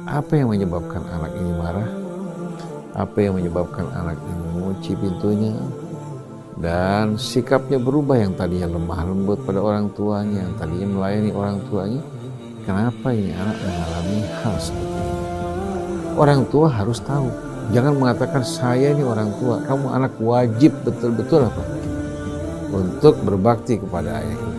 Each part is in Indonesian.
Apa yang menyebabkan anak ini marah? Apa yang menyebabkan anak ini mengunci pintunya? Dan sikapnya berubah, yang tadinya lemah lembut pada orang tuanya, yang tadinya melayani orang tuanya. Kenapa ini anak mengalami hal seperti ini? Orang tua harus tahu. Jangan mengatakan saya ini orang tua. Kamu anak wajib betul-betul apa? Untuk berbakti kepada ayah ibu.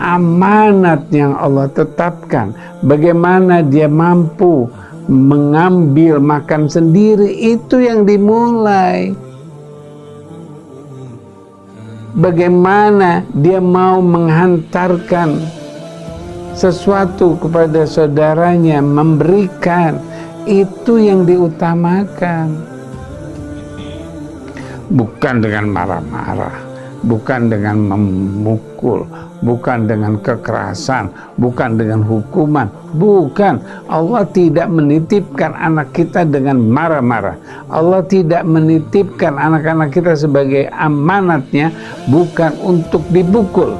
Amanat yang Allah tetapkan, bagaimana dia mampu mengambil makan sendiri, itu yang dimulai. Bagaimana dia mau menghantarkan sesuatu kepada saudaranya, memberikan, itu yang diutamakan. Bukan dengan marah-marah, bukan dengan memukul, bukan dengan kekerasan, bukan dengan hukuman, bukan. Allah tidak menitipkan anak kita dengan marah-marah. Allah tidak menitipkan anak-anak kita sebagai amanatnya bukan untuk dipukul.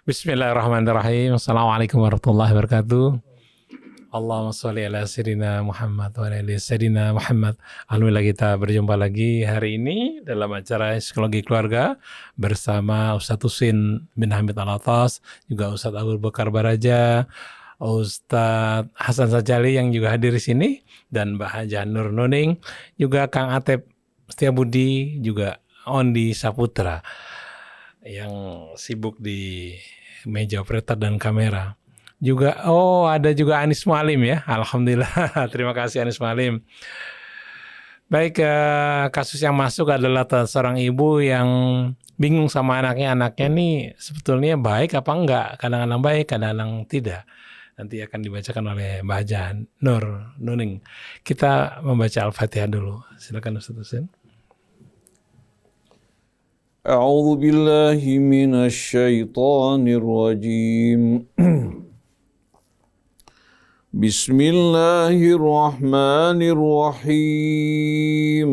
Bismillahirrahmanirrahim. Assalamualaikum warahmatullahi wabarakatuh. Allahumma sholli ala sayyidina Muhammad wa ala ali sayyidina Muhammad. Alhamdulillah, kita berjumpa lagi hari ini dalam acara Psikologi Keluarga bersama Ustadz Husin bin Hamid Al-Atas, juga Ustadz Abu Bakar Baraja, Ustadz Hasan Sajali yang juga hadir di sini, dan Mbak Hajah Nur Nuning, juga Kang Atep Setiabudi, juga Ondi Saputra yang sibuk di meja operator dan kamera. Juga ada juga Anis Mualim ya. Alhamdulillah. Terima kasih Anis Mualim. Baik, kasus yang masuk adalah seorang ibu yang bingung sama anaknya. Anaknya nih sebetulnya baik apa enggak? Kadang-kadang baik, kadang-kadang tidak. Nanti akan dibacakan oleh Mbak Hajan Nur Nuning. Kita membaca Al-Fatihah dulu. Silakan Ustaz Husin. أعوذ بالله من الشيطان الرجيم بسم الله الرحمن الرحيم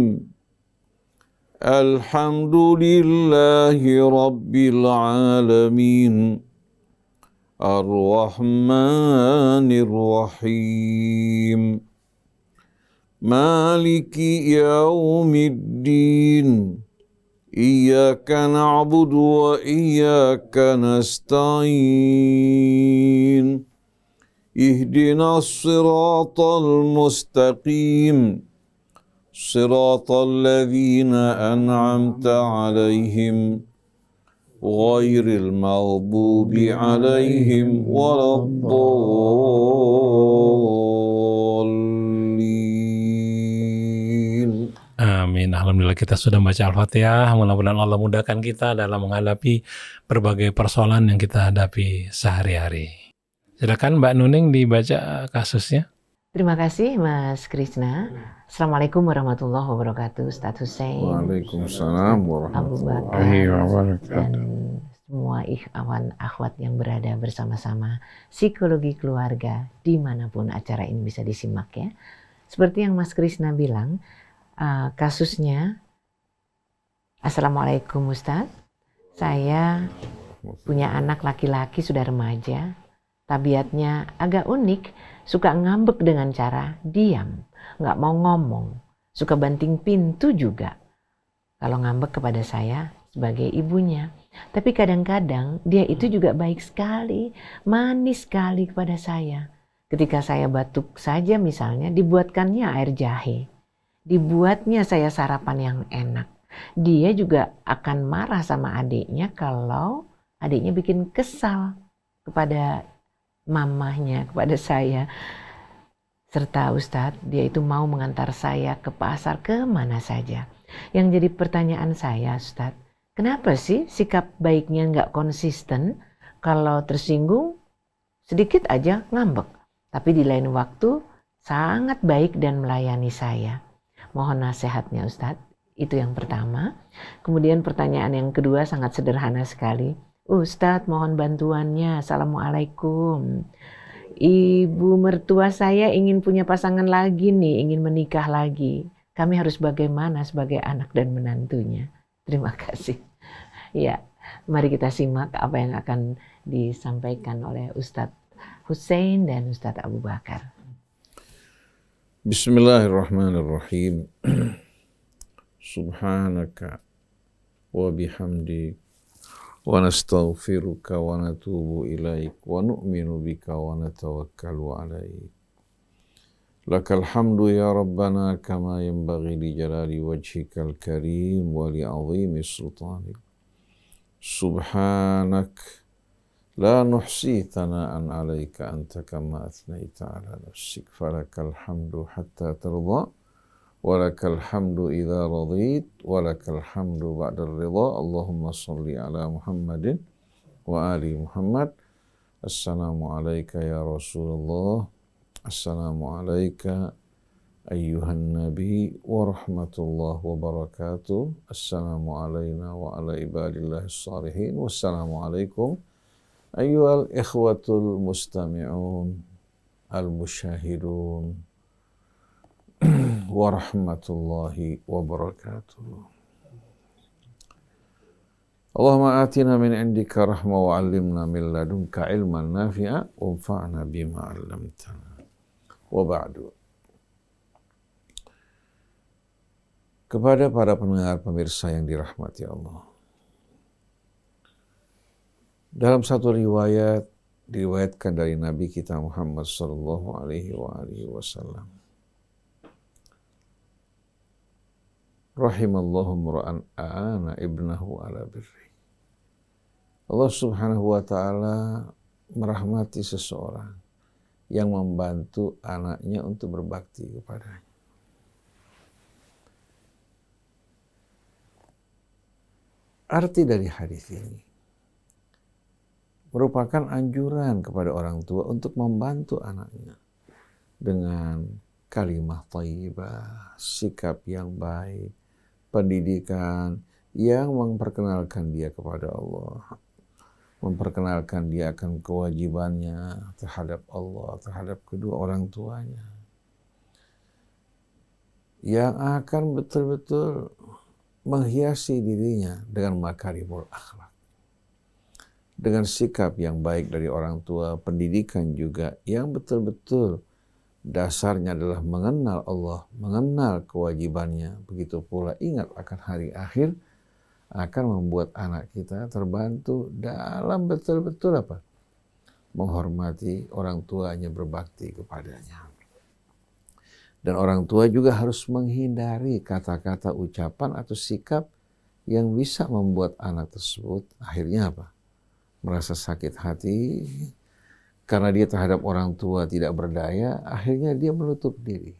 الحمد لله رب العالمين الرحمن الرحيم مالك يوم الدين إياك نعبد وإياك نستعين اهدنا الصراط المستقيم صراط الذين أنعمت عليهم غير المغضوب عليهم ولا الضالين. Amin. Alhamdulillah, kita sudah baca Al-Fatihah. Mudah-mudahan Allah mudahkan kita dalam menghadapi berbagai persoalan yang kita hadapi sehari-hari. Silakan Mbak Nuning dibaca kasusnya. Terima kasih Mas Krishna. Assalamualaikum warahmatullahi wabarakatuh, Ustadz Husin, Waalaikumsalam Abu warahmatullahi Bakar, dan semua ikhwan akhwat yang berada bersama-sama Psikologi Keluarga dimanapun acara ini bisa disimak ya. Seperti yang Mas Krishna bilang, kasusnya, Assalamualaikum Ustadz, saya punya anak laki-laki sudah remaja, tabiatnya agak unik, suka ngambek dengan cara diam, nggak mau ngomong, suka banting pintu juga kalau ngambek kepada saya sebagai ibunya. Tapi kadang-kadang dia itu juga baik sekali, manis sekali kepada saya. Ketika saya batuk saja misalnya, dibuatkannya air jahe, dibuatnya saya sarapan yang enak. Dia juga akan marah sama adiknya kalau adiknya bikin kesal kepada mamahnya, kepada saya. Serta Ustadz, dia itu mau mengantar saya ke pasar kemana saja. Yang jadi pertanyaan saya, Ustadz, kenapa sih sikap baiknya nggak konsisten? Kalau tersinggung sedikit aja ngambek, tapi di lain waktu sangat baik dan melayani saya. Mohon nasihatnya Ustadz. Itu yang pertama. Kemudian pertanyaan yang kedua sangat sederhana sekali. Ustadz, mohon bantuannya. Assalamualaikum. ibu mertua saya ingin punya pasangan lagi nih, ingin menikah lagi. Kami harus bagaimana sebagai anak dan menantunya? Terima kasih. Ya, mari kita simak apa yang akan disampaikan oleh Ustadz Hussein dan Ustadz Abu Bakar. Bismillahirrahmanirrahim. Subhanaka wa bihamdik wa nastaghfiruka wa natubu ilaik wa nu'minu bika wa natawakkalu alaik. Lakal hamdu ya Rabbana kama yanbaghi li jalali wajhikal karim wa li 'azimi sultanik. Subhanak la nuhsi thana'an 'alaika anta kama athnaita 'ala nafsik falakal hamdu hatta tarda walakal hamdu idza radit walakal hamdu ba'da ridha. Allahumma shalli ala Muhammadin wa ali Muhammad. Assalamu alayka ya Rasulullah. Assalamu alayka ayyuhan nabi wa rahmatullah wa barakatuh. Assalamu alayna wa ala ibadillahi salihin. Wassalamu alaikum ayyuhal ikhwatul mustami'un al-musyahidun warahmatullahi wabarakatuh. Allahumma atina min indika rahma wa 'allimna min ladunka ilman nafi'a wanfa'na bima 'allamtana. Wa ba'du. Kepada para pendengar pemirsa yang dirahmati Allah. Dalam satu riwayat diriwayatkan dari Nabi kita Muhammad sallallahu alaihi wasallam. Rahimallahu mura'an a'ana ibnahu ala birri. Allah subhanahu wa ta'ala merahmati seseorang yang membantu anaknya untuk berbakti kepadanya. Arti dari hadis ini merupakan anjuran kepada orang tua untuk membantu anaknya dengan kalimah thayyibah, sikap yang baik, pendidikan yang memperkenalkan dia kepada Allah, memperkenalkan dia akan kewajibannya terhadap Allah, terhadap kedua orang tuanya, yang akan betul-betul menghiasi dirinya dengan makarimul akhlak, dengan sikap yang baik dari orang tua, pendidikan juga yang betul-betul dasarnya adalah mengenal Allah, mengenal kewajibannya. Begitu pula ingat akan hari akhir akan membuat anak kita terbantu dalam betul-betul apa? Menghormati orang tuanya, berbakti kepadanya. Dan orang tua juga harus menghindari kata-kata, ucapan atau sikap yang bisa membuat anak tersebut akhirnya apa? Merasa sakit hati, karena dia terhadap orang tua tidak berdaya, akhirnya dia menutup diri.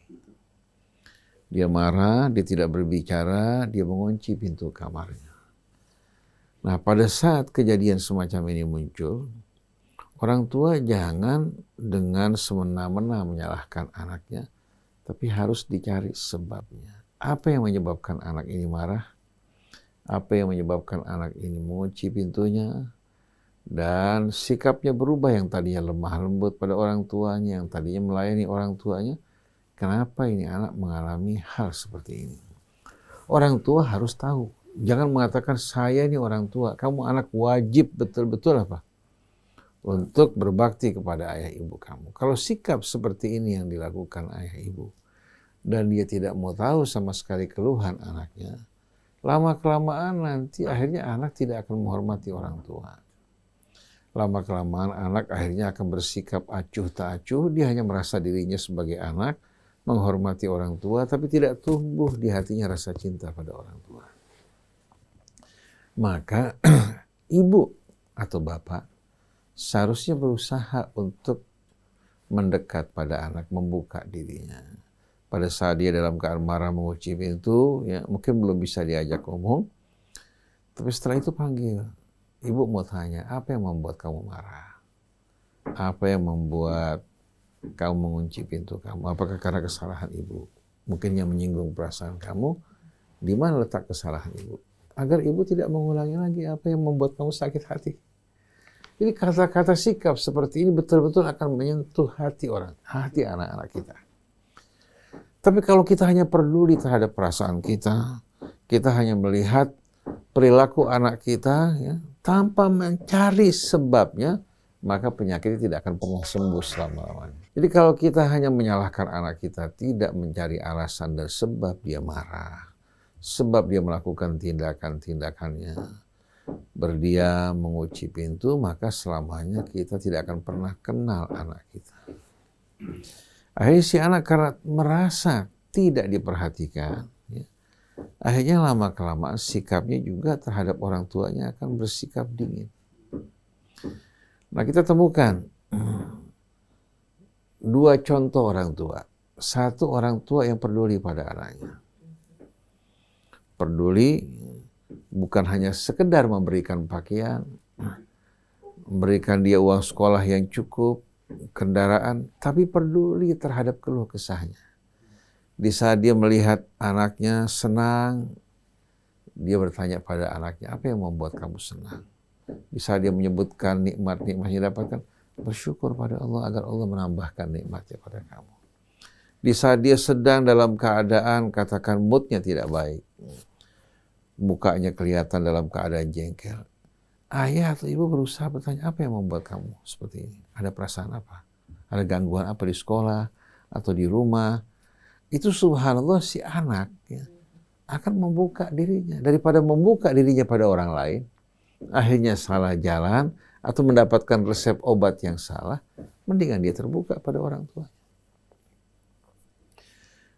Dia marah, dia tidak berbicara, dia mengunci pintu kamarnya. Nah, pada saat kejadian semacam ini muncul, orang tua jangan dengan semena-mena menyalahkan anaknya, tapi harus dicari sebabnya. Apa yang menyebabkan anak ini marah? Apa yang menyebabkan anak ini mengunci pintunya? Dan sikapnya berubah, yang tadinya lemah lembut pada orang tuanya, yang tadinya melayani orang tuanya. Kenapa ini anak mengalami hal seperti ini? Orang tua harus tahu. Jangan mengatakan saya ini orang tua. Kamu anak wajib betul-betul apa? Untuk berbakti kepada ayah ibu kamu. Kalau sikap seperti ini yang dilakukan ayah ibu, dan dia tidak mau tahu sama sekali keluhan anaknya, lama-kelamaan nanti akhirnya anak tidak akan menghormati orang tua. Lama-kelamaan anak akhirnya akan bersikap acuh tak acuh, dia hanya merasa dirinya sebagai anak, menghormati orang tua, tapi tidak tumbuh di hatinya rasa cinta pada orang tua. Maka ibu atau bapak seharusnya berusaha untuk mendekat pada anak, membuka dirinya. Pada saat dia dalam keadaan marah mengunci pintu, ya, mungkin belum bisa diajak ngomong, tapi setelah itu panggil. Ibu mau tanya, apa yang membuat kamu marah? Apa yang membuat kamu mengunci pintu kamu? Apakah karena kesalahan ibu? Mungkin yang menyinggung perasaan kamu, di mana letak kesalahan ibu? Agar ibu tidak mengulangi lagi apa yang membuat kamu sakit hati. Jadi kata-kata sikap seperti ini betul-betul akan menyentuh hati orang, hati anak-anak kita. Tapi kalau kita hanya peduli terhadap perasaan kita hanya melihat perilaku anak kita ya, tanpa mencari sebabnya, maka penyakit tidak akan pernah sembuh selama-lamanya. Jadi kalau kita hanya menyalahkan anak kita, tidak mencari alasan dan sebab dia marah, sebab dia melakukan tindakan-tindakannya, berdiam, mengunci pintu, maka selamanya kita tidak akan pernah kenal anak kita. Akhirnya si anak karena merasa tidak diperhatikan, ya, akhirnya lama-kelamaan sikapnya juga terhadap orang tuanya akan bersikap dingin. Nah, kita temukan dua contoh orang tua. Satu orang tua yang peduli pada anaknya. Peduli bukan hanya sekedar memberikan pakaian, memberikan dia uang sekolah yang cukup, kendaraan, tapi peduli terhadap keluh kesahnya. Di saat dia melihat anaknya senang, dia bertanya pada anaknya, apa yang membuat kamu senang? Di saat dia menyebutkan nikmat-nikmat yang dapatkan, bersyukur pada Allah agar Allah menambahkan nikmatnya pada kamu. Di saat dia sedang dalam keadaan, katakan moodnya tidak baik, mukanya kelihatan dalam keadaan jengkel, ayah atau ibu berusaha bertanya, apa yang membuat kamu seperti ini? Ada perasaan apa? Ada gangguan apa di sekolah atau di rumah? Itu subhanallah si anak ya, akan membuka dirinya. Daripada membuka dirinya pada orang lain, akhirnya salah jalan atau mendapatkan resep obat yang salah, mendingan dia terbuka pada orang tua.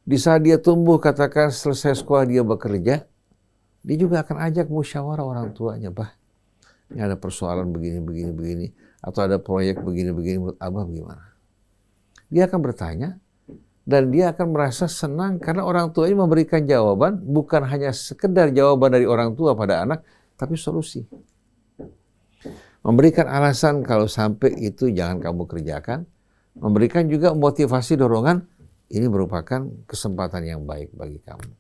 Di saat dia tumbuh, katakan selesai sekolah dia bekerja, dia juga akan ajak musyawarah orang tuanya, bah, ini ada persoalan begini, atau ada proyek begini, menurut abah gimana? Dia akan bertanya, dan dia akan merasa senang karena orang tua ini memberikan jawaban, bukan hanya sekedar jawaban dari orang tua pada anak, tapi solusi. Memberikan alasan kalau sampai itu jangan kamu kerjakan, memberikan juga motivasi dorongan, ini merupakan kesempatan yang baik bagi kamu.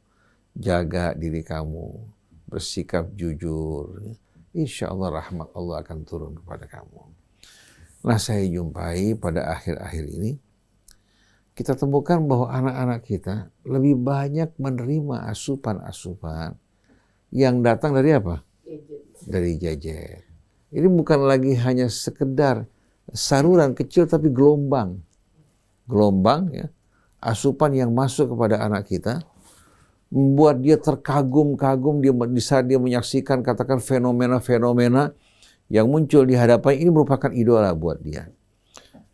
Jaga diri kamu, bersikap jujur, insya Allah rahmat Allah akan turun kepada kamu. Nah, saya jumpai pada akhir-akhir ini, kita temukan bahwa anak-anak kita lebih banyak menerima asupan-asupan yang datang dari apa? Dari gadget. Ini bukan lagi hanya sekedar saluran kecil, tapi gelombang. Gelombang ya, asupan yang masuk kepada anak kita, membuat dia terkagum-kagum di saat dia menyaksikan katakan fenomena-fenomena yang muncul di hadapan ini merupakan idola buat dia.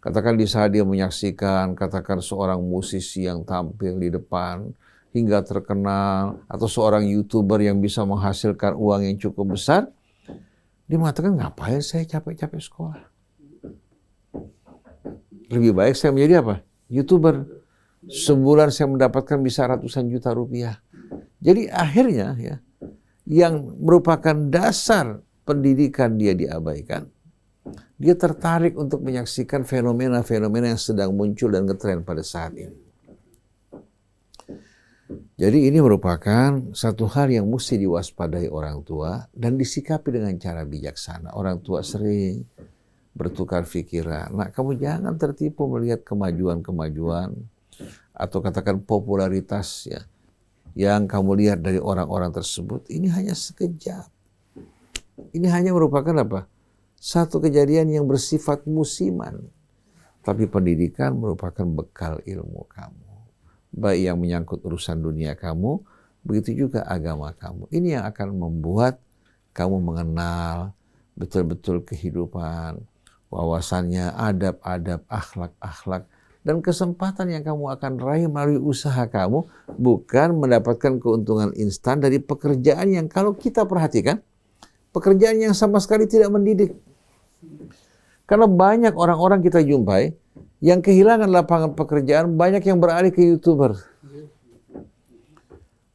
Katakan di saat dia menyaksikan katakan seorang musisi yang tampil di depan hingga terkenal, atau seorang YouTuber yang bisa menghasilkan uang yang cukup besar, dia mengatakan, ngapain saya capek-capek sekolah? Lebih baik saya menjadi apa? YouTuber. Sebulan saya mendapatkan bisa ratusan juta rupiah. Jadi akhirnya ya, yang merupakan dasar pendidikan dia diabaikan. Dia tertarik untuk menyaksikan fenomena-fenomena yang sedang muncul dan ngetren pada saat ini. Jadi ini merupakan satu hal yang mesti diwaspadai orang tua dan disikapi dengan cara bijaksana. Orang tua sering bertukar pikiran. Nah, kamu jangan tertipu melihat kemajuan-kemajuan atau katakan popularitas ya yang kamu lihat dari orang-orang tersebut. Ini hanya sekejap. Ini hanya merupakan apa? Satu kejadian yang bersifat musiman. Tapi pendidikan merupakan bekal ilmu kamu. Baik yang menyangkut urusan dunia kamu, begitu juga agama kamu. Ini yang akan membuat kamu mengenal betul-betul kehidupan, wawasannya, adab-adab, akhlak-akhlak, dan kesempatan yang kamu akan raih melalui usaha kamu, bukan mendapatkan keuntungan instan dari pekerjaan yang kalau kita perhatikan, pekerjaan yang sama sekali tidak mendidik. Karena banyak orang-orang kita jumpai yang kehilangan lapangan pekerjaan, banyak yang beralih ke YouTuber.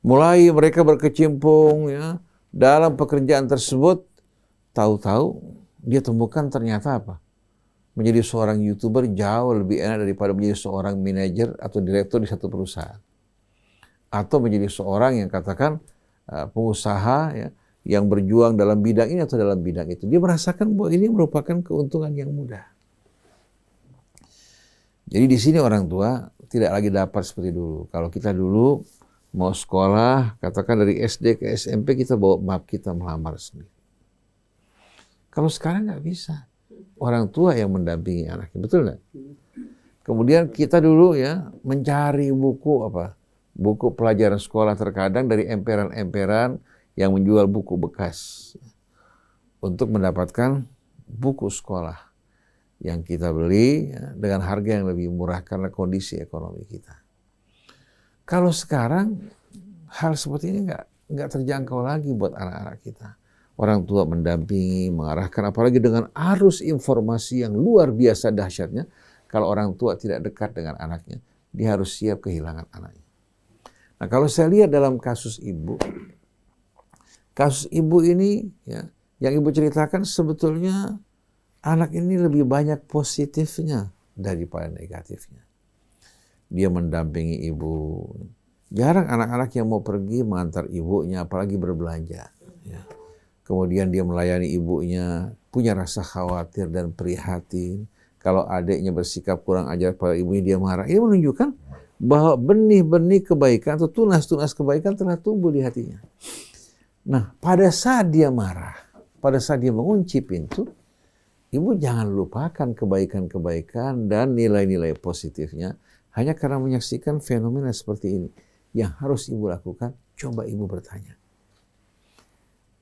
Mulai mereka berkecimpung ya dalam pekerjaan tersebut, tahu-tahu dia temukan ternyata apa? Menjadi seorang YouTuber jauh lebih enak daripada menjadi seorang manajer atau direktur di satu perusahaan. Atau menjadi seorang yang katakan pengusaha ya, yang berjuang dalam bidang ini atau dalam bidang itu. Dia merasakan bahwa ini merupakan keuntungan yang mudah. Jadi di sini orang tua tidak lagi dapat seperti dulu. Kalau kita dulu mau sekolah, katakan dari SD ke SMP kita bawa map kita melamar sendiri. Kalau sekarang nggak bisa. Orang tua yang mendampingi anaknya, betul nggak? Kemudian kita dulu ya mencari buku buku pelajaran sekolah terkadang dari emperan-emperan yang menjual buku bekas untuk mendapatkan buku sekolah yang kita beli ya, dengan harga yang lebih murah karena kondisi ekonomi kita. Kalau sekarang hal seperti ini nggak terjangkau lagi buat anak-anak kita. Orang tua mendampingi, mengarahkan, apalagi dengan arus informasi yang luar biasa dahsyatnya. Kalau orang tua tidak dekat dengan anaknya, dia harus siap kehilangan anaknya. Nah, kalau saya lihat dalam kasus ibu ini ya, yang ibu ceritakan sebetulnya anak ini lebih banyak positifnya daripada negatifnya. Dia mendampingi ibu. Jarang anak-anak yang mau pergi mengantar ibunya, apalagi berbelanja. Ya. Kemudian dia melayani ibunya, punya rasa khawatir dan prihatin. Kalau adiknya bersikap kurang ajar pada ibunya, dia marah. Ini menunjukkan bahwa benih-benih kebaikan atau tunas-tunas kebaikan telah tumbuh di hatinya. Nah, pada saat dia marah, pada saat dia mengunci pintu, ibu jangan lupakan kebaikan-kebaikan dan nilai-nilai positifnya hanya karena menyaksikan fenomena seperti ini. Yang harus ibu lakukan, coba ibu bertanya.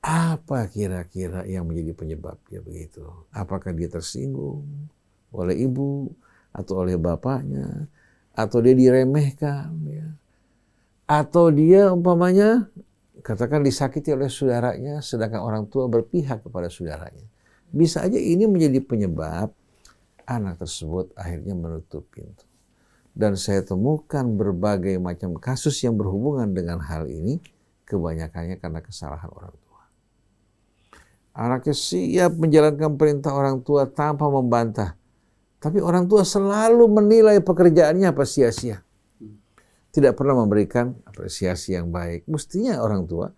Apa kira-kira yang menjadi penyebab dia begitu? Apakah dia tersinggung oleh ibu atau oleh bapaknya? Atau dia diremehkan? Ya? Atau dia umpamanya katakan disakiti oleh saudaranya sedangkan orang tua berpihak kepada saudaranya. Bisa aja ini menjadi penyebab anak tersebut akhirnya menutup pintu. Dan saya temukan berbagai macam kasus yang berhubungan dengan hal ini, kebanyakannya karena kesalahan orang tua. Anaknya siap menjalankan perintah orang tua tanpa membantah. Tapi orang tua selalu menilai pekerjaannya apa sia-sia. Tidak pernah memberikan apresiasi yang baik. Mestinya orang tua,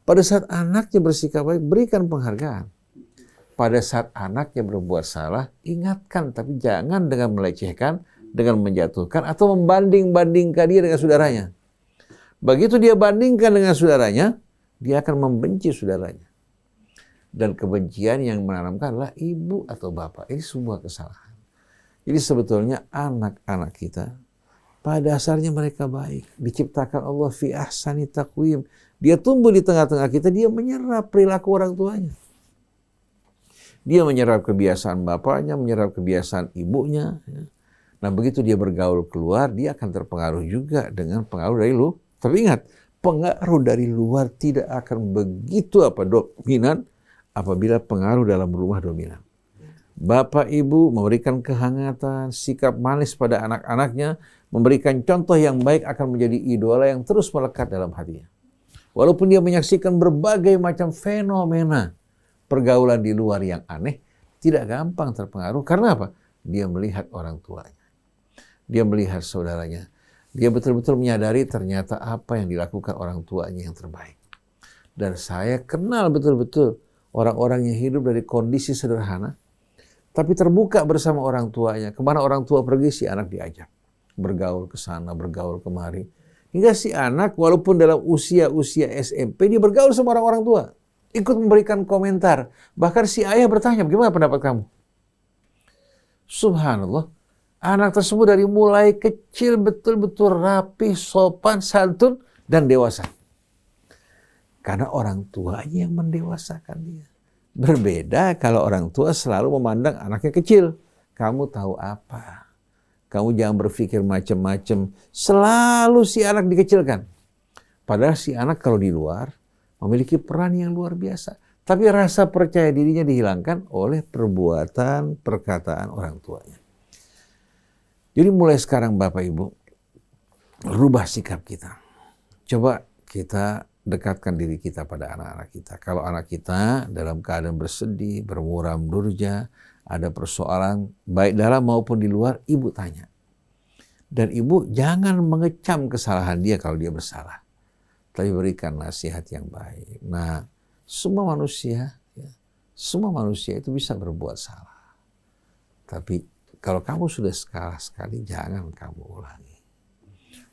pada saat anaknya bersikap baik, berikan penghargaan. Pada saat anaknya berbuat salah, ingatkan. Tapi jangan dengan melecehkan, dengan menjatuhkan, atau membanding-bandingkan dia dengan saudaranya. Begitu dia bandingkan dengan saudaranya, dia akan membenci saudaranya. Dan kebencian yang menanamkan adalah ibu atau bapak. Ini sebuah kesalahan. Jadi sebetulnya anak-anak kita, pada dasarnya mereka baik. Diciptakan Allah fi ahsani taqwim. Dia tumbuh di tengah-tengah kita, dia menyerap perilaku orang tuanya. Dia menyerap kebiasaan bapaknya, menyerap kebiasaan ibunya. Nah begitu dia bergaul keluar, dia akan terpengaruh juga dengan pengaruh dari lu. Tapi ingat, pengaruh dari luar tidak akan begitu dominan apabila pengaruh dalam rumah dominan. Bapak ibu memberikan kehangatan, sikap manis pada anak-anaknya, memberikan contoh yang baik akan menjadi idola yang terus melekat dalam hatinya. Walaupun dia menyaksikan berbagai macam fenomena pergaulan di luar yang aneh, tidak gampang terpengaruh. Karena apa? Dia melihat orang tuanya. Dia melihat saudaranya. Dia betul-betul menyadari ternyata apa yang dilakukan orang tuanya yang terbaik. Dan saya kenal betul-betul orang-orang yang hidup dari kondisi sederhana, tapi terbuka bersama orang tuanya. Kemana orang tua pergi, si anak diajak. Bergaul ke sana, bergaul kemari. Hingga si anak, walaupun dalam usia-usia SMP, dia bergaul sama orang-orang tua. Ikut memberikan komentar. Bahkan si ayah bertanya, bagaimana pendapat kamu? Subhanallah. Anak tersebut dari mulai kecil betul-betul rapi, sopan, santun, dan dewasa. Karena orang tuanya yang mendewasakan dia. Berbeda kalau orang tua selalu memandang anaknya kecil. Kamu tahu apa? Kamu jangan berpikir macam-macam. Selalu si anak dikecilkan. Padahal si anak kalau di luar memiliki peran yang luar biasa. Tapi rasa percaya dirinya dihilangkan oleh perbuatan, perkataan orang tuanya. Jadi mulai sekarang Bapak Ibu, rubah sikap kita. Coba kita dekatkan diri kita pada anak-anak kita. Kalau anak kita dalam keadaan bersedih, bermuram durja, ada persoalan baik dalam maupun di luar, ibu tanya. Dan ibu jangan mengecam kesalahan dia kalau dia bersalah. Tapi berikan nasihat yang baik. Nah, semua manusia, ya, semua manusia itu bisa berbuat salah. Tapi kalau kamu sudah salah sekali, jangan kamu ulangi.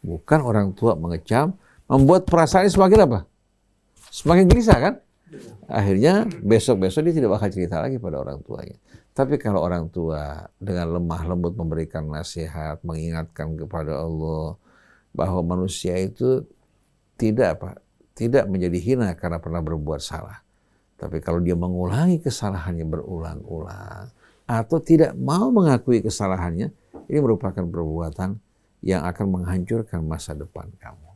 Bukan orang tua mengecam, membuat perasaannya semakin apa? Semakin gelisah kan? Akhirnya besok-besok dia tidak bakal cerita lagi pada orang tuanya. Tapi kalau orang tua dengan lemah lembut memberikan nasihat, mengingatkan kepada Allah bahwa manusia itu tidak menjadi hina karena pernah berbuat salah. Tapi kalau dia mengulangi kesalahannya berulang-ulang atau tidak mau mengakui kesalahannya, ini merupakan perbuatan yang akan menghancurkan masa depan kamu.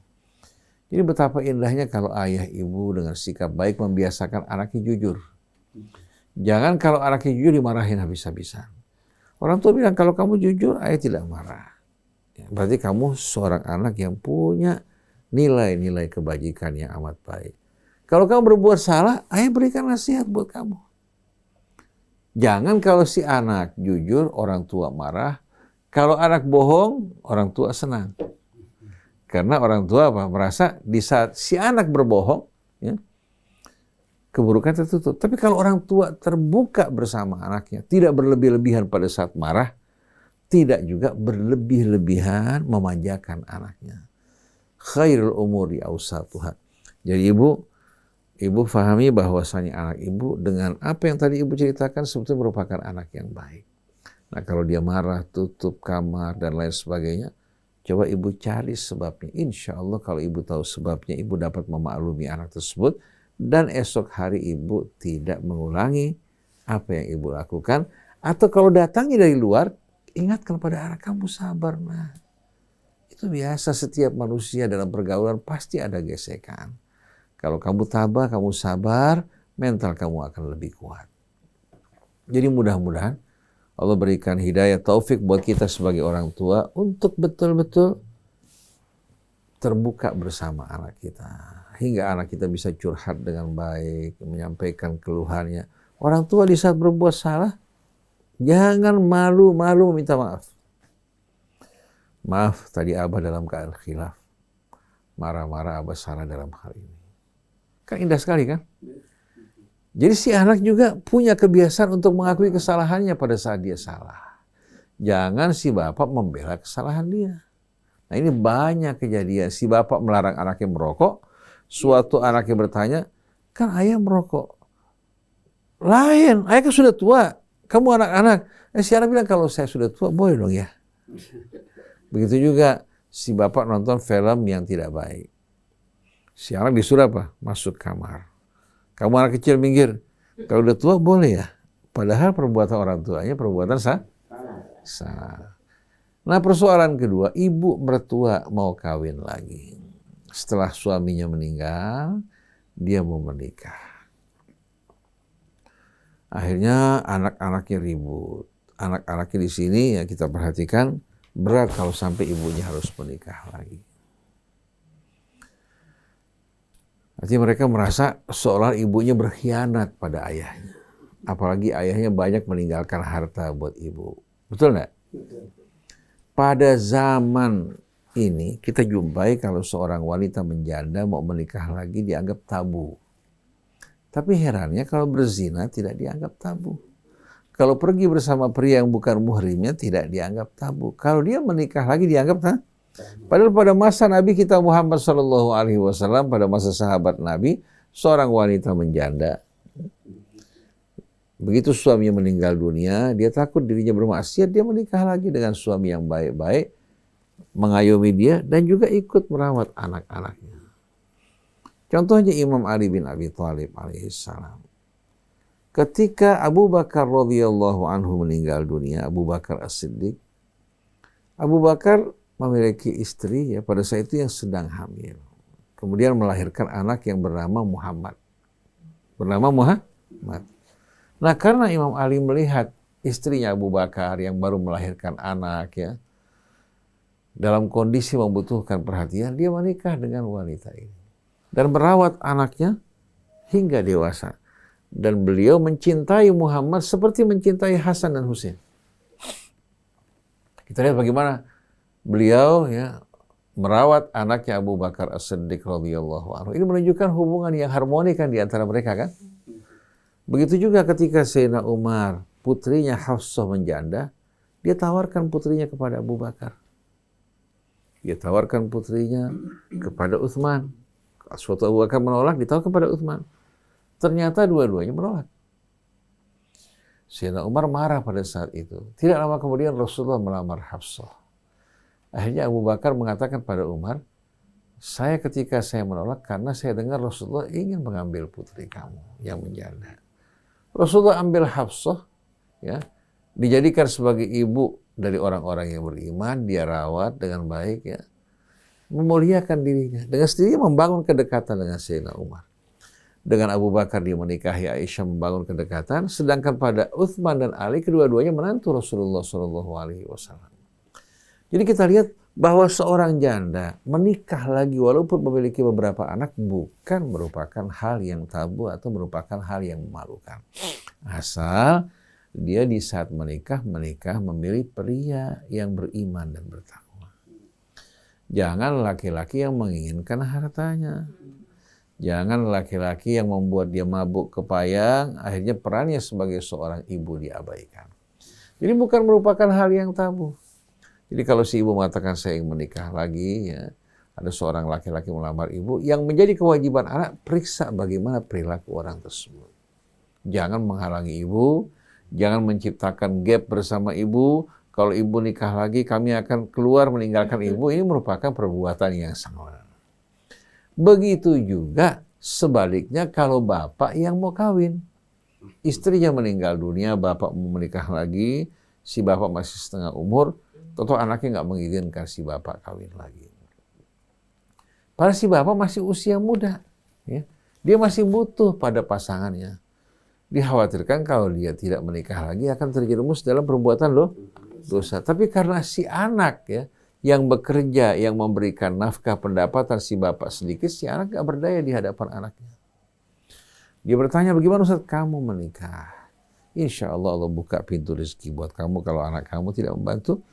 Jadi betapa indahnya kalau ayah ibu dengan sikap baik membiasakan anaknya jujur. Jangan kalau anaknya jujur dimarahin habis-habisan. Orang tua bilang kalau kamu jujur, ayah tidak marah. Berarti kamu seorang anak yang punya nilai-nilai kebajikan yang amat baik. Kalau kamu berbuat salah, ayah berikan nasihat buat kamu. Jangan kalau si anak jujur, orang tua marah. Kalau anak bohong, orang tua senang. Karena orang tua merasa di saat si anak berbohong, ya, keburukan tertutup. Tapi kalau orang tua terbuka bersama anaknya, tidak berlebih-lebihan pada saat marah, tidak juga berlebih-lebihan memanjakan anaknya. Khairul umuri awsatuha. Jadi ibu fahami bahwasanya anak ibu dengan apa yang tadi ibu ceritakan sebetulnya merupakan anak yang baik. Nah kalau dia marah, tutup kamar dan lain sebagainya, coba ibu cari sebabnya. Insya Allah kalau ibu tahu sebabnya, ibu dapat memaklumi anak tersebut dan esok hari ibu tidak mengulangi apa yang ibu lakukan. Atau kalau datangnya dari luar, ingatkan pada anak kamu sabar, nah. Itu biasa, setiap manusia dalam pergaulan pasti ada gesekan. Kalau kamu tabah, kamu sabar, mental kamu akan lebih kuat. Jadi mudah-mudahan Allah berikan hidayah taufik buat kita sebagai orang tua untuk betul-betul terbuka bersama anak kita. Hingga anak kita bisa curhat dengan baik, menyampaikan keluhannya. Orang tua di saat berbuat salah, jangan malu-malu minta maaf. Maaf, tadi Abah dalam keadaan khilaf. Marah-marah Abah salah dalam hal ini. Kan indah sekali kan? Jadi si anak juga punya kebiasaan untuk mengakui kesalahannya pada saat dia salah. Jangan si bapak membela kesalahan dia. Nah ini banyak kejadian. Si bapak melarang anaknya merokok. Suatu anaknya bertanya, kan ayah merokok. Lain, ayah kan sudah tua. Kamu anak-anak. Si anak bilang, kalau saya sudah tua, boleh dong ya. Begitu juga si bapak nonton film yang tidak baik. Si anak disuruh apa? Masuk kamar. Kamu anak kecil minggir. Kalau udah tua boleh ya. Padahal perbuatan orang tuanya perbuatan salah. Nah persoalan kedua, ibu mertua mau kawin lagi. Setelah suaminya meninggal, dia mau menikah. Akhirnya anak-anaknya ribut. Anak-anaknya di sini ya kita perhatikan, berat kalau sampai ibunya harus menikah lagi. Artinya mereka merasa seolah ibunya berkhianat pada ayahnya. Apalagi ayahnya banyak meninggalkan harta buat ibu. Betul nggak? Pada zaman ini kita jumpai kalau seorang wanita menjanda mau menikah lagi dianggap tabu. Tapi herannya kalau berzina tidak dianggap tabu. Kalau pergi bersama pria yang bukan muhrimnya tidak dianggap tabu. Kalau dia menikah lagi dianggap tabu. Padahal pada masa Nabi kita Muhammad SAW, pada masa sahabat Nabi, seorang wanita menjanda. Begitu suaminya meninggal dunia, dia takut dirinya bermaksiat, dia menikah lagi dengan suami yang baik-baik, mengayomi dia, dan juga ikut merawat anak-anaknya. Contohnya Imam Ali bin Abi Thalib alaihissalam. Ketika Abu Bakar radhiyallahu anhu meninggal dunia, Abu Bakar As-Siddiq, Abu Bakar memiliki istri ya pada saat itu yang sedang hamil. Kemudian melahirkan anak yang bernama Muhammad. Bernama Muhammad. Nah karena Imam Ali melihat istrinya Abu Bakar yang baru melahirkan anak ya, dalam kondisi membutuhkan perhatian, dia menikah dengan wanita ini. Dan merawat anaknya hingga dewasa. Dan beliau mencintai Muhammad seperti mencintai Hasan dan Husain. Kita lihat bagaimana beliau ya merawat anaknya Abu Bakar As-Siddiq radhiyallahu anhu. Ini menunjukkan hubungan yang harmoni kan di antara mereka kan. Begitu juga ketika Sayyidina Umar, putrinya Hafsah menjanda, dia tawarkan putrinya kepada Abu Bakar. Dia tawarkan putrinya kepada Utsman. Suatu Abu Bakar menolak, ditawarkan kepada Utsman. Ternyata dua-duanya menolak. Sayyidina Umar marah pada saat itu. Tidak lama kemudian Rasulullah melamar Hafsah. Akhirnya Abu Bakar mengatakan pada Umar, ketika saya menolak karena saya dengar Rasulullah ingin mengambil putri kamu yang menjanda. Rasulullah ambil Hafsah, ya, dijadikan sebagai ibu dari orang-orang yang beriman, dia rawat dengan baik, ya, memuliakan dirinya, dengan sendirinya membangun kedekatan dengan Sayyidina Umar. Dengan Abu Bakar dia menikahi Aisyah, membangun kedekatan, sedangkan pada Utsman dan Ali kedua-duanya menantu Rasulullah SAW. Jadi kita lihat bahwa seorang janda menikah lagi walaupun memiliki beberapa anak bukan merupakan hal yang tabu atau merupakan hal yang memalukan. Asal dia di saat menikah memilih pria yang beriman dan bertakwa. Jangan laki-laki yang menginginkan hartanya. Jangan laki-laki yang membuat dia mabuk kepayang, akhirnya perannya sebagai seorang ibu diabaikan. Jadi bukan merupakan hal yang tabu. Jadi kalau si ibu mengatakan saya ingin menikah lagi, ya, ada seorang laki-laki melamar ibu, yang menjadi kewajiban anak, periksa bagaimana perilaku orang tersebut. Jangan menghalangi ibu, jangan menciptakan gap bersama ibu. Kalau ibu nikah lagi, kami akan keluar meninggalkan ibu. Ini merupakan perbuatan yang salah. Begitu juga sebaliknya kalau bapak yang mau kawin. Istrinya meninggal dunia, bapak mau menikah lagi, si bapak masih setengah umur, tentu anaknya nggak mengizinkan si bapak kawin lagi. Padahal si bapak masih usia muda, ya. Dia masih butuh pada pasangannya. Dikhawatirkan kalau dia tidak menikah lagi akan terjerumus dalam perbuatan dosa. Tapi karena si anak, ya, yang bekerja, yang memberikan nafkah pendapatan si bapak sedikit, si anak nggak berdaya di hadapan anaknya. Dia bertanya, bagaimana Ustaz kamu menikah? Insya Allah Allah buka pintu rezeki buat kamu kalau anak kamu tidak membantu.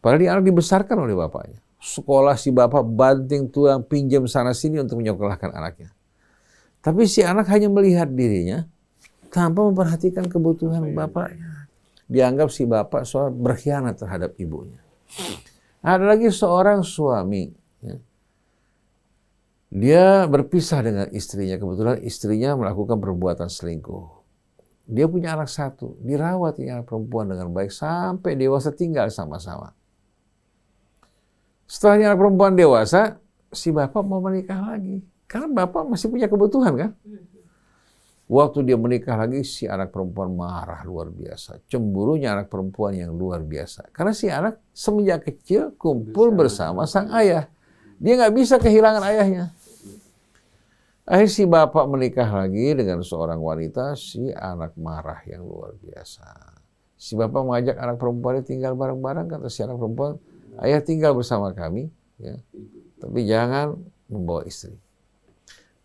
Padahal dia anak dibesarkan oleh bapaknya. Sekolah si bapak banting tuang pinjam sana sini untuk menyekolahkan anaknya. Tapi si anak hanya melihat dirinya tanpa memperhatikan kebutuhan bapaknya. Dianggap si bapak soal berkhianat terhadap ibunya. Ada lagi seorang suami, ya. Dia berpisah dengan istrinya. Kebetulan istrinya melakukan perbuatan selingkuh. Dia punya anak satu, dirawat anak perempuan dengan baik sampai dewasa tinggal sama-sama. Setelah anak perempuan dewasa, si bapak mau menikah lagi. Karena bapak masih punya kebutuhan kan. Waktu dia menikah lagi, si anak perempuan marah luar biasa. Cemburunya anak perempuan yang luar biasa. Karena si anak semenjak kecil kumpul bersama sang ayah. Dia nggak bisa kehilangan ayahnya. Akhirnya si bapak menikah lagi dengan seorang wanita, si anak marah yang luar biasa. Si bapak mengajak anak perempuannya tinggal bareng-bareng, kata si anak perempuan, ayah tinggal bersama kami, ya, tapi jangan membawa istri.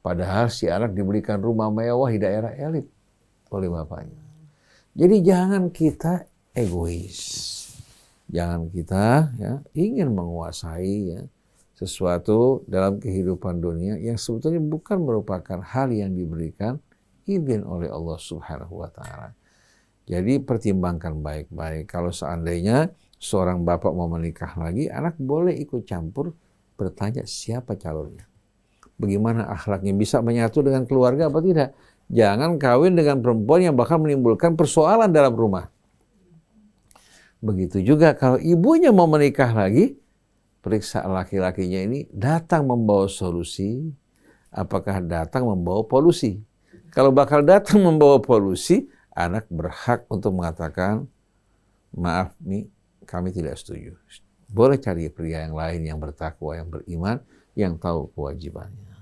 Padahal si anak diberikan rumah mewah di daerah elit oleh bapaknya. Jadi jangan kita egois. Jangan kita, ya, ingin menguasai, ya, sesuatu dalam kehidupan dunia yang sebetulnya bukan merupakan hal yang diberikan izin oleh Allah Subhanahu wa Ta'ala. Jadi pertimbangkan baik-baik. Kalau seandainya seorang bapak mau menikah lagi, anak boleh ikut campur bertanya siapa calonnya. Bagaimana akhlaknya, bisa menyatu dengan keluarga apa tidak. Jangan kawin dengan perempuan yang bakal menimbulkan persoalan dalam rumah. Begitu juga kalau ibunya mau menikah lagi, periksa laki-lakinya ini datang membawa solusi, apakah datang membawa polusi. Kalau bakal datang membawa polusi, anak berhak untuk mengatakan, maaf Mi, kami tidak setuju. Boleh cari pria yang lain yang bertakwa, yang beriman, yang tahu kewajibannya.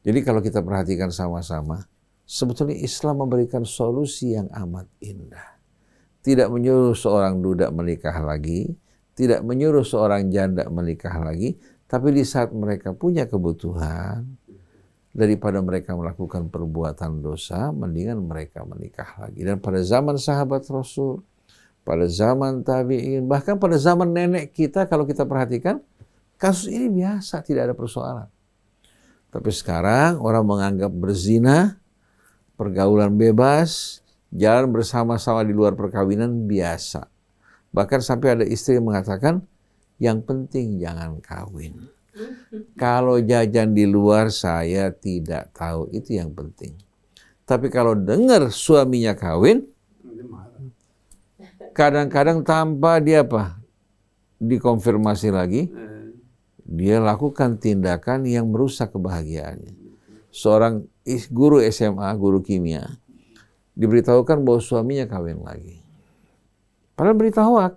Jadi kalau kita perhatikan sama-sama, sebetulnya Islam memberikan solusi yang amat indah. Tidak menyuruh seorang duda menikah lagi, tidak menyuruh seorang janda menikah lagi, tapi di saat mereka punya kebutuhan, daripada mereka melakukan perbuatan dosa, mendingan mereka menikah lagi. Dan pada zaman sahabat Rasul, pada zaman tabi'in, bahkan pada zaman nenek kita, kalau kita perhatikan, Kasus ini biasa, tidak ada persoalan. Tapi sekarang orang menganggap berzina, pergaulan bebas, jalan bersama-sama di luar perkawinan biasa. Bahkan sampai ada istri yang mengatakan, yang penting jangan kawin. Kalau jajan di luar saya tidak tahu, itu yang penting. Tapi kalau dengar suaminya kawin, kadang-kadang tanpa dia dikonfirmasi lagi, dia lakukan tindakan yang merusak kebahagiaannya. Seorang guru SMA, guru kimia, diberitahukan bahwa suaminya kawin lagi. Padahal berita hoak.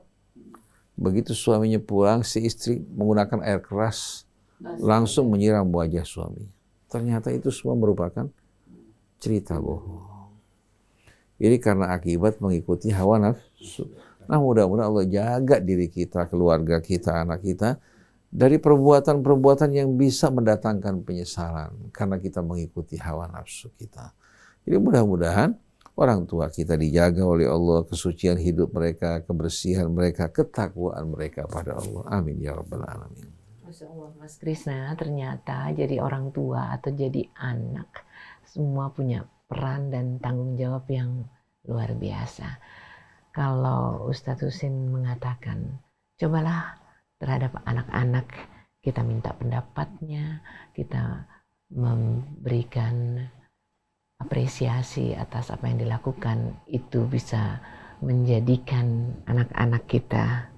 Begitu suaminya pulang, si istri menggunakan air keras langsung menyiram wajah suami. Ternyata itu semua merupakan cerita bohong. Ini karena akibat mengikuti hawa nafsu. Nah, mudah-mudahan Allah jaga diri kita, keluarga kita, anak kita dari perbuatan-perbuatan yang bisa mendatangkan penyesalan karena kita mengikuti hawa nafsu kita. Jadi mudah-mudahan orang tua kita dijaga oleh Allah, kesucian hidup mereka, kebersihan mereka, ketakwaan mereka pada Allah. Amin ya rabbal alamin. Masya Allah, Mas Krisna, ternyata jadi orang tua atau jadi anak semua punya peran dan tanggung jawab yang luar biasa. Kalau Ustadz Husin mengatakan, cobalah terhadap anak-anak kita minta pendapatnya, kita memberikan apresiasi atas apa yang dilakukan, itu bisa menjadikan anak-anak kita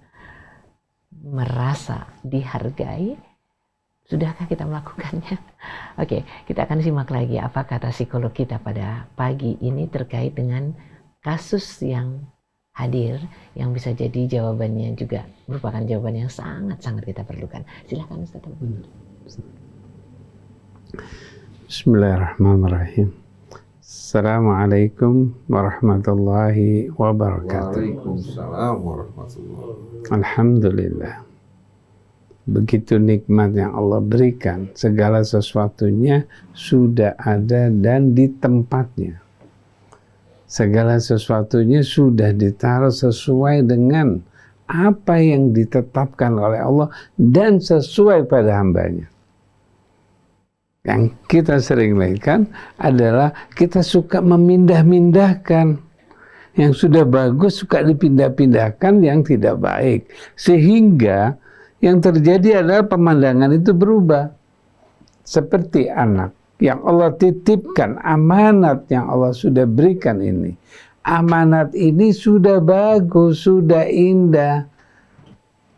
merasa dihargai. Sudahkah kita melakukannya? Oke, kita akan simak lagi apa kata psikolog kita pada pagi ini terkait dengan kasus yang hadir, yang bisa jadi jawabannya juga merupakan jawaban yang sangat-sangat kita perlukan. Silakan Ustaz. Bismillahirrahmanirrahim. Assalamualaikum warahmatullahi wabarakatuh. Waalaikumsalam warahmatullahi wabarakatuh. Alhamdulillah. Begitu nikmat yang Allah berikan, segala sesuatunya sudah ada dan di tempatnya. Segala sesuatunya sudah ditaruh sesuai dengan apa yang ditetapkan oleh Allah dan sesuai pada hambanya. Yang kita sering lakukan adalah kita suka memindah-mindahkan. Yang sudah bagus suka dipindah-pindahkan yang tidak baik. Sehingga yang terjadi adalah pemandangan itu berubah. Seperti anak yang Allah titipkan, amanat yang Allah sudah berikan ini. Amanat ini sudah bagus, sudah indah.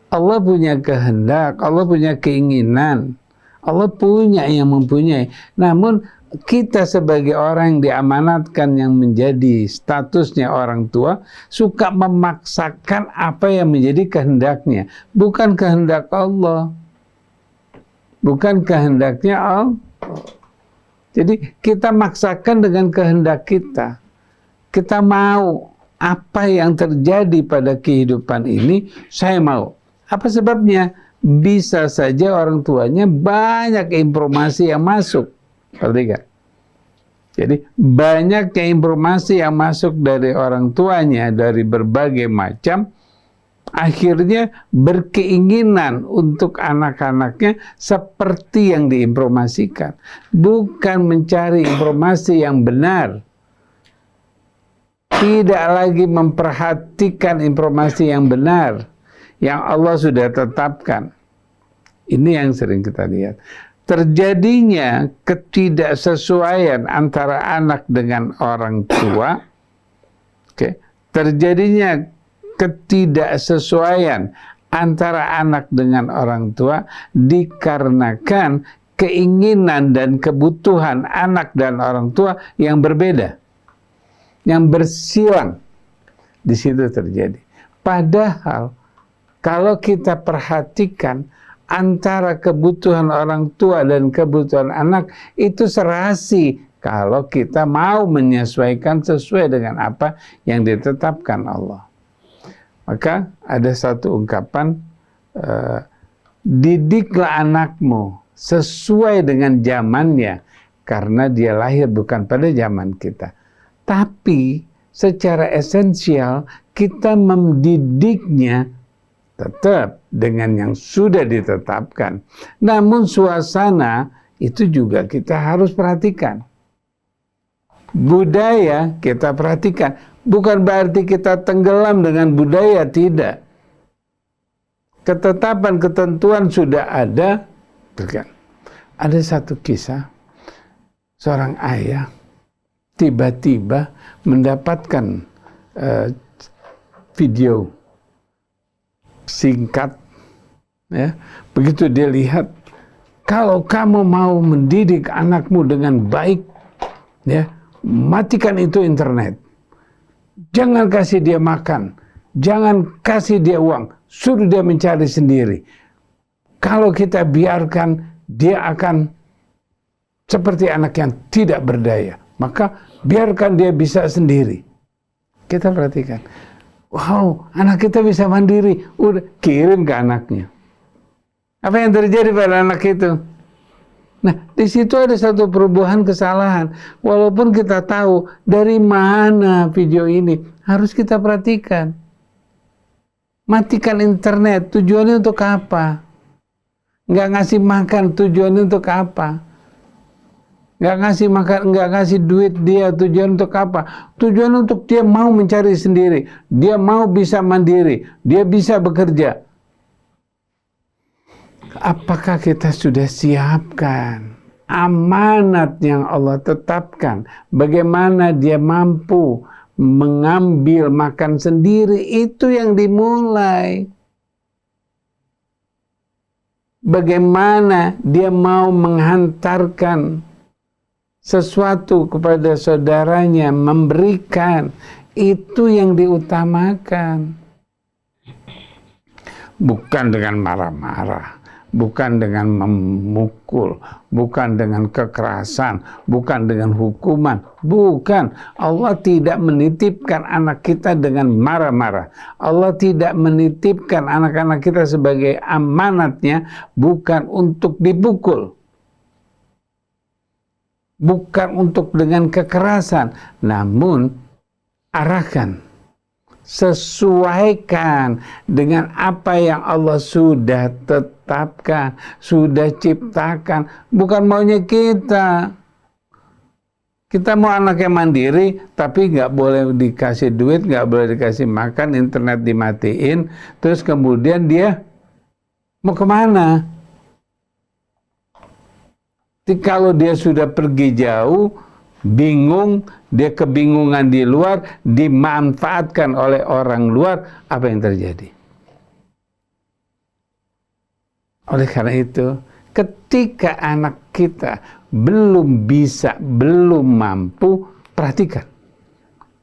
Allah punya kehendak, Allah punya keinginan. Allah punya yang mempunyai. Namun kita sebagai orang yang diamanatkan yang menjadi statusnya orang tua suka memaksakan apa yang menjadi kehendaknya, bukan kehendak Allah, bukan kehendaknya Allah. Jadi kita maksakan dengan kehendak kita. Kita mau apa yang terjadi pada kehidupan ini, saya mau. Apa sebabnya? Bisa saja orang tuanya banyak informasi yang masuk. Perhatikan. Jadi banyak informasi yang masuk dari orang tuanya dari berbagai macam, akhirnya berkeinginan untuk anak-anaknya seperti yang diinformasikan, bukan mencari informasi yang benar, tidak lagi memperhatikan informasi yang benar yang Allah sudah tetapkan. Ini yang sering kita lihat. Terjadinya ketidaksesuaian antara anak dengan orang tua. Terjadinya ketidaksesuaian antara anak dengan orang tua dikarenakan keinginan dan kebutuhan anak dan orang tua yang berbeda, yang bersilang. Di situ terjadi. Padahal kalau kita perhatikan antara kebutuhan orang tua dan kebutuhan anak itu serasi kalau kita mau menyesuaikan sesuai dengan apa yang ditetapkan Allah. Maka ada satu ungkapan, didiklah anakmu sesuai dengan zamannya karena dia lahir bukan pada zaman kita. Tapi secara esensial kita mendidiknya tetap dengan yang sudah ditetapkan. Namun suasana itu juga kita harus perhatikan. Budaya kita perhatikan. Bukan berarti kita tenggelam dengan budaya, tidak. Ketetapan, ketentuan sudah ada. Ada satu kisah, seorang ayah tiba-tiba mendapatkan video singkat, ya. Begitu dia lihat, kalau kamu mau mendidik anakmu dengan baik, ya, matikan itu internet, jangan kasih dia makan, jangan kasih dia uang, suruh dia mencari sendiri. Kalau kita biarkan, dia akan seperti anak yang tidak berdaya. Maka biarkan dia bisa sendiri. Kita perhatikan, wow, anak kita bisa mandiri, udah kirim ke anaknya. Apa yang terjadi pada anak itu? Nah, di situ ada satu perubahan kesalahan. Walaupun kita tahu dari mana video ini, harus kita perhatikan. Matikan internet, tujuannya untuk apa? Nggak ngasih makan, tujuannya untuk apa? Nggak ngasih makan, nggak ngasih duit dia, tujuan untuk apa? Tujuan untuk dia mau mencari sendiri, dia mau bisa mandiri, dia bisa bekerja. Apakah kita sudah siapkan amanat yang Allah tetapkan? Bagaimana dia mampu mengambil makan sendiri? Itu yang dimulai. Bagaimana dia mau menghantarkan sesuatu kepada saudaranya, memberikan, itu yang diutamakan. Bukan dengan marah-marah, bukan dengan memukul, bukan dengan kekerasan, bukan dengan hukuman. Bukan. Allah tidak menitipkan anak kita dengan marah-marah. Allah tidak menitipkan anak-anak kita sebagai amanatnya bukan untuk dipukul, bukan untuk dengan kekerasan, namun arahkan, sesuaikan dengan apa yang Allah sudah tetapkan, sudah ciptakan, bukan maunya kita. Kita mau anak yang mandiri, tapi nggak boleh dikasih duit, nggak boleh dikasih makan, internet dimatiin, terus kemudian dia mau kemana? Kalau dia sudah pergi jauh, bingung, dia kebingungan di luar, dimanfaatkan oleh orang luar, apa yang terjadi? Oleh karena itu, ketika anak kita belum bisa, belum mampu, perhatikan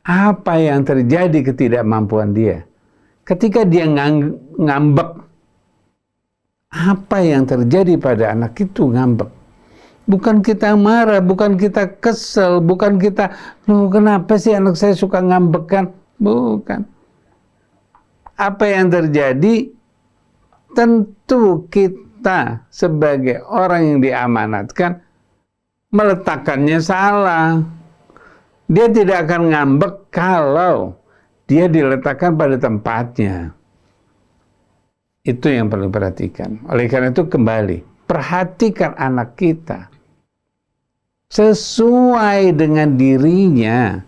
apa yang terjadi ketidakmampuan dia. Ketika dia ngambek, apa yang terjadi pada anak itu ngambek? Bukan kita marah, bukan kita kesel, bukan kita, loh kenapa sih anak saya suka ngambekan? Bukan. Apa yang terjadi? Tentu kita sebagai orang yang diamanatkan meletakkannya salah. Dia tidak akan ngambek kalau dia diletakkan pada tempatnya. Itu yang perlu diperhatikan. Oleh karena itu kembali, perhatikan anak kita sesuai dengan dirinya.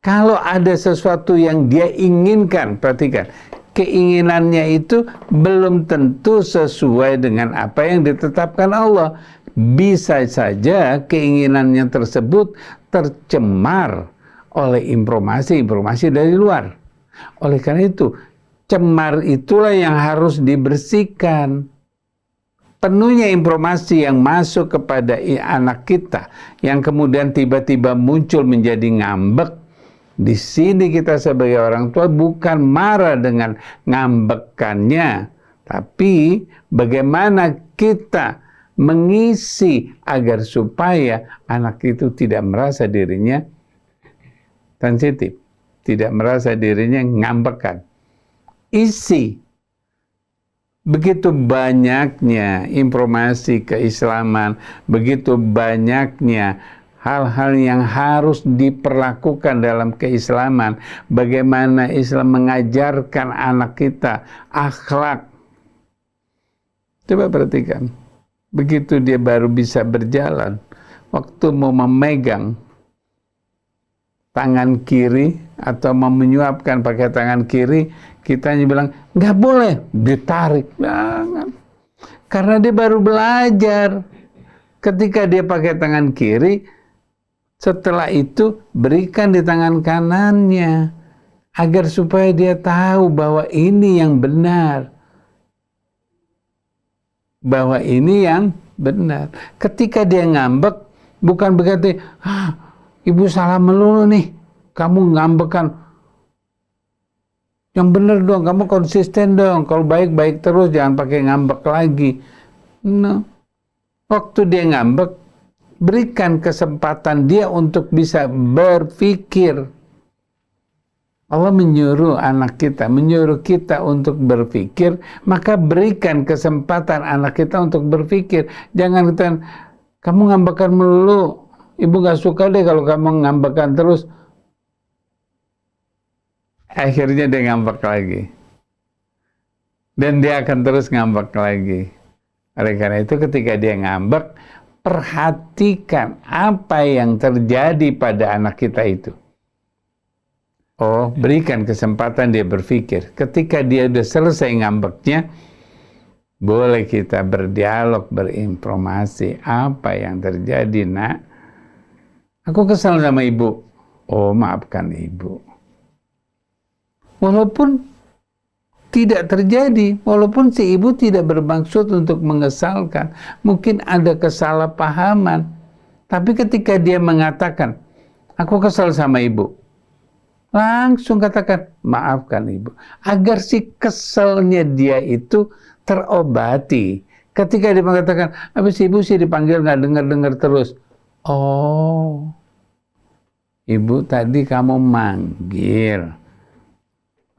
Kalau ada sesuatu yang dia inginkan, perhatikan, keinginannya itu belum tentu sesuai dengan apa yang ditetapkan Allah. Bisa saja keinginannya tersebut tercemar oleh informasi-informasi dari luar. Oleh karena itu, cemar itulah yang harus dibersihkan. Penuhnya informasi yang masuk kepada anak kita, yang kemudian tiba-tiba muncul menjadi ngambek. Di sini kita sebagai orang tua bukan marah dengan ngambekannya, tapi bagaimana kita mengisi agar supaya anak itu tidak merasa dirinya sensitif, tidak merasa dirinya ngambekan. Isi. Begitu banyaknya informasi keislaman, begitu banyaknya hal-hal yang harus diperlakukan dalam keislaman, bagaimana Islam mengajarkan anak kita akhlak. Coba perhatikan, begitu dia baru bisa berjalan, waktu mau memegang tangan kiri atau mau menyuapkan pakai tangan kiri, kita bilang nggak boleh, ditarik, jangan, karena dia baru belajar. Ketika dia pakai tangan kiri, setelah itu berikan di tangan kanannya agar supaya dia tahu bahwa ini yang benar. Bahwa ini yang benar. Ketika dia ngambek, bukan berarti, ibu salah melulu nih, kamu ngambekan. Yang benar dong, kamu konsisten dong. Kalau baik-baik terus, jangan pakai ngambek lagi. No. Waktu dia ngambek, berikan kesempatan dia untuk bisa berpikir. Allah menyuruh anak kita, menyuruh kita untuk berpikir, maka berikan kesempatan anak kita untuk berpikir. Jangan kita, kamu ngambekan melulu, ibu gak suka deh kalau kamu ngambekan terus. Akhirnya dia ngambek lagi. Dan dia akan terus ngambek lagi. Oleh karena itu ketika dia ngambek, perhatikan apa yang terjadi pada anak kita itu. Oh, berikan kesempatan dia berpikir. Ketika dia sudah selesai ngambeknya, boleh kita berdialog, berinformasi. Apa yang terjadi, nak? Aku kesal sama ibu. Oh, maafkan ibu. Walaupun tidak terjadi, walaupun si ibu tidak bermaksud untuk mengesalkan, mungkin ada kesalahpahaman, tapi ketika dia mengatakan, aku kesal sama ibu, langsung katakan, maafkan ibu, agar si keselnya dia itu terobati. Ketika dia mengatakan, habis ibu sih dipanggil nggak dengar-dengar terus, oh, ibu tadi kamu manggil,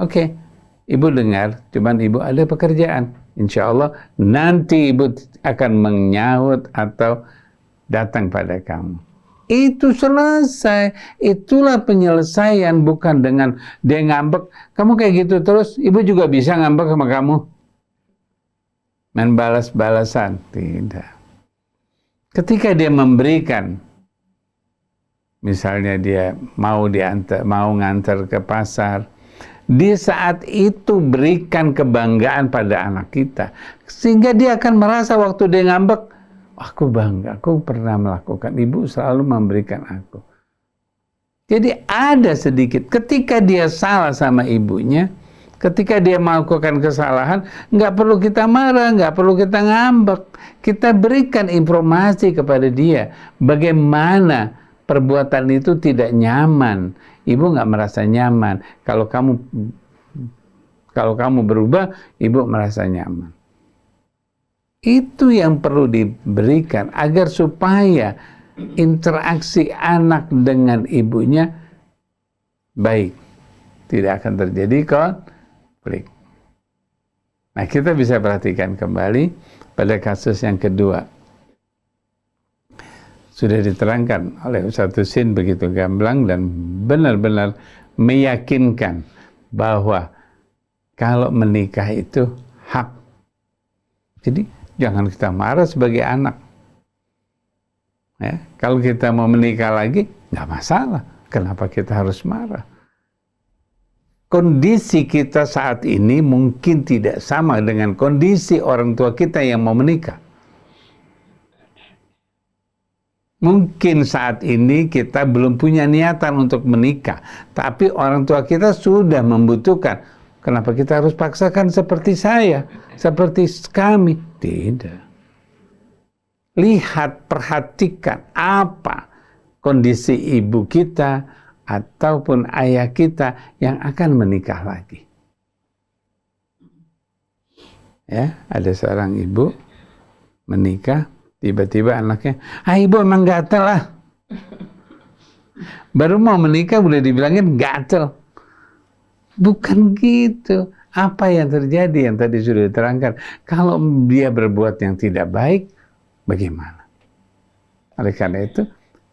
oke. Ibu dengar, cuman ibu ada pekerjaan. Insya Allah nanti ibu akan menyahut atau datang pada kamu. Itu selesai. Itulah penyelesaian, bukan dengan dia ngambek. Kamu kayak gitu terus, ibu juga bisa ngambek sama kamu. Main balas-balasan. Tidak. Ketika dia memberikan, misalnya dia mau ngantar ke pasar, di saat itu berikan kebanggaan pada anak kita, sehingga dia akan merasa waktu dia ngambek, aku bangga, aku pernah melakukan, ibu selalu memberikan aku. Jadi ada sedikit, ketika dia salah sama ibunya, ketika dia melakukan kesalahan, nggak perlu kita marah, nggak perlu kita ngambek, kita berikan informasi kepada dia, bagaimana perbuatan itu tidak nyaman. Ibu nggak merasa nyaman. Kalau kamu berubah, ibu merasa nyaman. Itu yang perlu diberikan agar supaya interaksi anak dengan ibunya baik, tidak akan terjadi konflik. Nah, kita bisa perhatikan kembali pada kasus yang kedua. Sudah diterangkan oleh Ustaz Husin begitu gamblang dan benar-benar meyakinkan bahwa kalau menikah itu hak. Jadi jangan kita marah sebagai anak. Ya, kalau kita mau menikah lagi, nggak masalah. Kenapa kita harus marah? Kondisi kita saat ini mungkin tidak sama dengan kondisi orang tua kita yang mau menikah. Mungkin saat ini kita belum punya niatan untuk menikah, tapi orang tua kita sudah membutuhkan. Kenapa kita harus paksakan seperti saya, seperti kami? Tidak. Lihat, perhatikan apa kondisi ibu kita ataupun ayah kita yang akan menikah lagi. Ya, ada seorang ibu menikah. Tiba-tiba anaknya, ibu emang gatel lah. Baru mau menikah udah dibilangin gatel. Bukan gitu. Apa yang terjadi yang tadi sudah diterangkan. Kalau dia berbuat yang tidak baik, bagaimana? Oleh karena itu,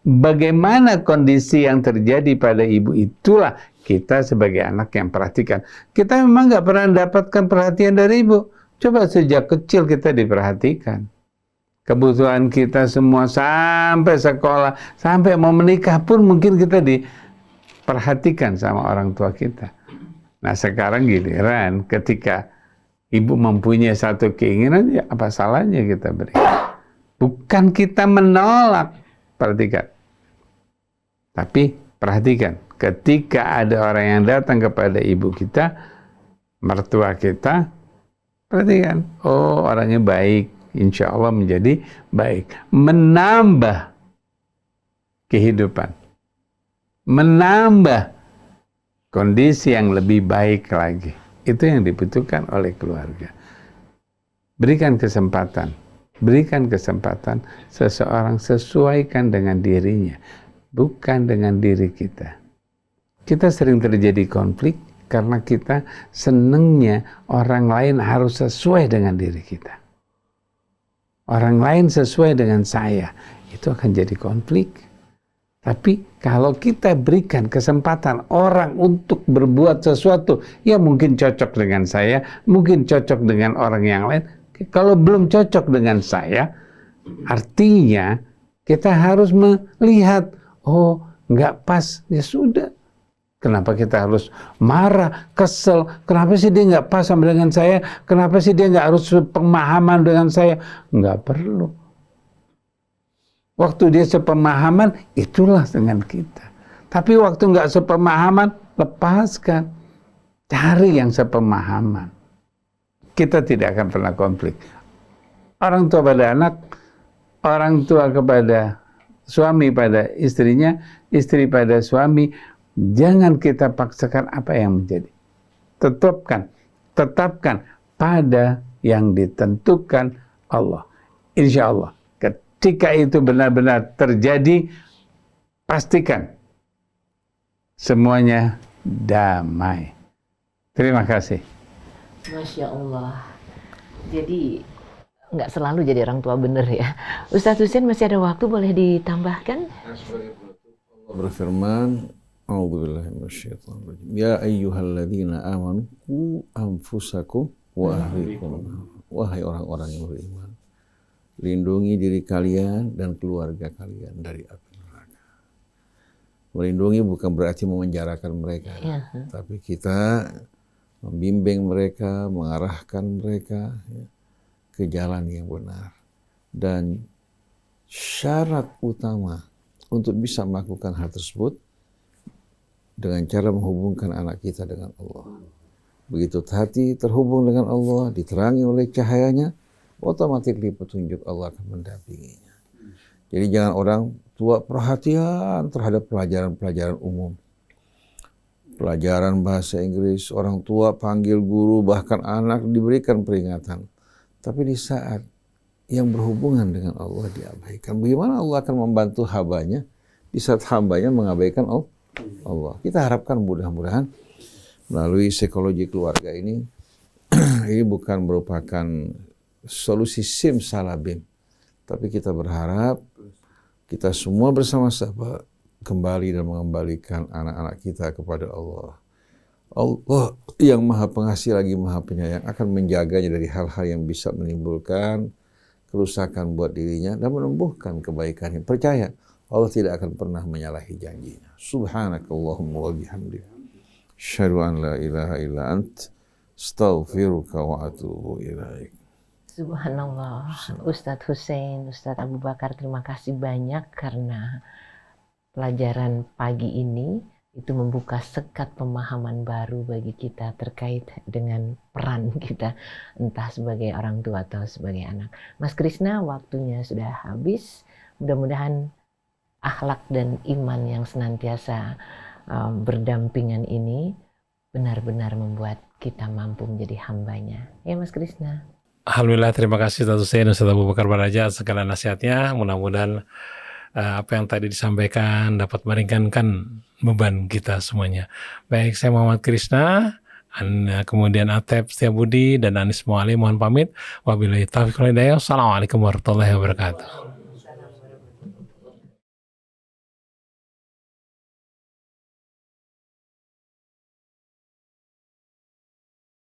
bagaimana kondisi yang terjadi pada ibu, itulah kita sebagai anak yang perhatikan. Kita memang nggak pernah mendapatkan perhatian dari ibu. Coba sejak kecil kita diperhatikan. Kebutuhan kita semua sampai sekolah, sampai mau menikah pun mungkin kita diperhatikan sama orang tua kita. Nah sekarang giliran ketika ibu mempunyai satu keinginan, ya apa salahnya kita beri. Bukan kita menolak, perhatikan. Tapi perhatikan, ketika ada orang yang datang kepada ibu kita, mertua kita, perhatikan, oh orangnya baik, insya Allah menjadi baik. Menambah kehidupan. Menambah kondisi yang lebih baik lagi. Itu yang dibutuhkan oleh keluarga. Berikan kesempatan. Berikan kesempatan seseorang sesuaikan dengan dirinya. Bukan dengan diri kita. Kita sering terjadi konflik karena kita senengnya orang lain harus sesuai dengan diri kita. Orang lain sesuai dengan saya. Itu akan jadi konflik. Tapi kalau kita berikan kesempatan orang untuk berbuat sesuatu yang mungkin cocok dengan saya, mungkin cocok dengan orang yang lain, kalau belum cocok dengan saya, artinya kita harus melihat, oh nggak pas, ya sudah. Kenapa kita harus marah, kesel? Kenapa sih dia nggak pas sama dengan saya? Kenapa sih dia nggak harus pemahaman dengan saya? Nggak perlu. Waktu dia sepemahaman, itulah dengan kita. Tapi waktu nggak sepemahaman, lepaskan. Cari yang sepemahaman. Kita tidak akan pernah konflik. Orang tua pada anak, orang tua kepada suami pada istrinya, istri pada suami, jangan kita paksakan apa yang menjadi. Tetapkan pada yang ditentukan Allah. Insya Allah. Jika itu benar-benar terjadi, pastikan semuanya damai. Terima kasih. Masya Allah. Jadi nggak selalu jadi orang tua bener ya. Ustadz Husain masih ada waktu, boleh ditambahkan? Allah berfirman, A'udzubillahi minasyaitonir rajim. Ya ayyuhalladzina amanu qu anfusakum wa ahlikum. Wahai orang-orang yang beriman, lindungi diri kalian dan keluarga kalian dari api neraka. Melindungi bukan berarti memenjarakan mereka, tapi kita membimbing mereka, mengarahkan mereka ke jalan yang benar. Dan syarat utama untuk bisa melakukan hal tersebut dengan cara menghubungkan anak kita dengan Allah. Begitu hati terhubung dengan Allah, diterangi oleh cahayanya, otomatis petunjuk Allah akan mendampinginya. Jadi jangan orang tua perhatian terhadap pelajaran-pelajaran umum. Pelajaran bahasa Inggris, orang tua panggil guru, bahkan anak diberikan peringatan. Tapi di saat yang berhubungan dengan Allah diabaikan, bagaimana Allah akan membantu hambanya di saat hambanya mengabaikan Allah? Kita harapkan mudah-mudahan melalui psikologi keluarga ini, ini bukan merupakan solusi simsalabim, tapi kita berharap kita semua bersama-sama kembali dan mengembalikan anak-anak kita kepada Allah. Allah yang maha pengasih lagi maha penyayang akan menjaganya dari hal-hal yang bisa menimbulkan kerusakan buat dirinya dan menumbuhkan kebaikannya. Percaya, Allah tidak akan pernah menyalahi janjinya. Subhanakallahumma wa bihamdika, asyhadu an la ilaha illa ant, astaghfiruka wa atubu ilaik. Subhanallah. Ustadz Husain, Ustadz Abu Bakar, terima kasih banyak karena pelajaran pagi ini itu membuka sekat pemahaman baru bagi kita terkait dengan peran kita, entah sebagai orang tua atau sebagai anak. Mas Krisna, waktunya sudah habis. Mudah-mudahan akhlak dan iman yang senantiasa berdampingan ini benar-benar membuat kita mampu menjadi hambanya. Ya Mas Krisna. Alhamdulillah, terima kasih Ustadz Husain, Ustadz Abu Bakar Baraja segala nasihatnya. Mudah-mudahan apa yang tadi disampaikan dapat meringankan beban kita semuanya. Baik, saya Muhammad Krisna, kemudian Atep Setiabudi dan Anis Muali mohon pamit. Wabillahi taufiq wal hidayah. Assalamualaikum warahmatullahi wabarakatuh.